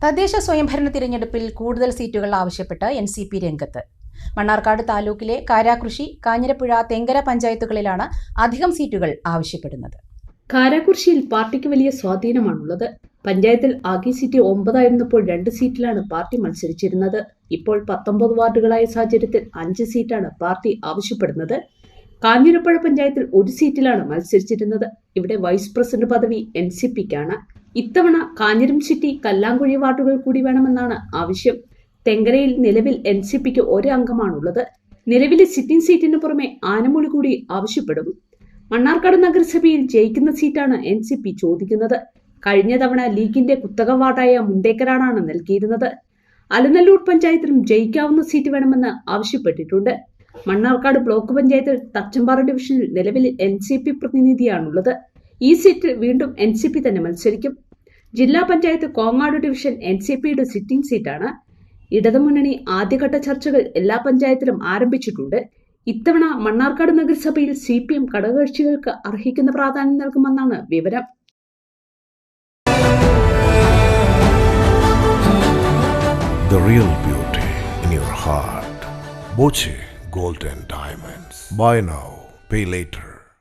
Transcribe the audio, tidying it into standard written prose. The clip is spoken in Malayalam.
തദ്ദേശ സ്വയംഭരണ തിരഞ്ഞെടുപ്പിൽ കൂടുതൽ സീറ്റുകൾ ആവശ്യപ്പെട്ട് NCP രംഗത്ത്. മണ്ണാർക്കാട് താലൂക്കിലെ കാരാകൃഷി, കാഞ്ഞിരപ്പുഴ, തെങ്കര പഞ്ചായത്തുകളിലാണ് അധികം സീറ്റുകൾ ആവശ്യപ്പെടുന്നത്. കാരാകൃഷിയിൽ പാർട്ടിക്ക് വലിയ സ്വാധീനമാണുള്ളത്. പഞ്ചായത്തിൽ ആകെ സീറ്റ് 9 ആയിരുന്നപ്പോൾ 2 സീറ്റിലാണ് പാർട്ടി മത്സരിച്ചിരുന്നത്. ഇപ്പോൾ 19 വാർഡുകളായ സാഹചര്യത്തിൽ 5 സീറ്റാണ് പാർട്ടി ആവശ്യപ്പെടുന്നത്. കാഞ്ഞിരപ്പുഴ പഞ്ചായത്തിൽ 1 സീറ്റിലാണ് മത്സരിച്ചിരുന്നത്. ഇവിടെ വൈസ് പ്രസിഡന്റ് പദവി NCPക്കാണ്. ഇത്തവണ കാഞ്ഞിരം സിറ്റി, കല്ലാങ്കുഴി വാർഡുകൾ കൂടി വേണമെന്നാണ് ആവശ്യം. തെങ്കരയിൽ നിലവിൽ NCPക്ക് 1 അംഗമാണുള്ളത്. നിലവിലെ സിറ്റിംഗ് സീറ്റിന് പുറമെ ആനമൂളി കൂടി ആവശ്യപ്പെടും. മണ്ണാർക്കാട് നഗരസഭയിൽ ജയിക്കുന്ന സീറ്റാണ് NCP ചോദിക്കുന്നത്. കഴിഞ്ഞ തവണ ലീഗിന്റെ കുത്തക വാർഡായ മുണ്ടേക്കരാടാണ് നൽകിയിരുന്നത്. അലനല്ലൂർ പഞ്ചായത്തിലും ജയിക്കാവുന്ന സീറ്റ് വേണമെന്ന് ആവശ്യപ്പെട്ടിട്ടുണ്ട്. മണ്ണാർക്കാട് ബ്ലോക്ക് പഞ്ചായത്തിൽ തച്ചമ്പാറ ഡിവിഷനിൽ നിലവിൽ NCP പ്രതിനിധിയാണുള്ളത്. ഈ സീറ്റിൽ വീണ്ടും NCP തന്നെ മത്സരിക്കും. ജില്ലാ പഞ്ചായത്ത് കോങ്ങാട് ഡിവിഷൻ NCPയുടെ സിറ്റിംഗ് സീറ്റാണ്. ഇടതുമുന്നണി ആദ്യഘട്ട ചർച്ചകൾ എല്ലാ പഞ്ചായത്തിലും ആരംഭിച്ചിട്ടുണ്ട്. ഇത്തവണ മണ്ണാർക്കാട് നഗരസഭയിൽ CPM ഘടകകക്ഷികൾക്ക് അർഹിക്കുന്ന പ്രാധാന്യം നൽകുമെന്നാണ് വിവരം. The real beauty in your heart. Boche Gold and Diamonds. Buy now, pay later.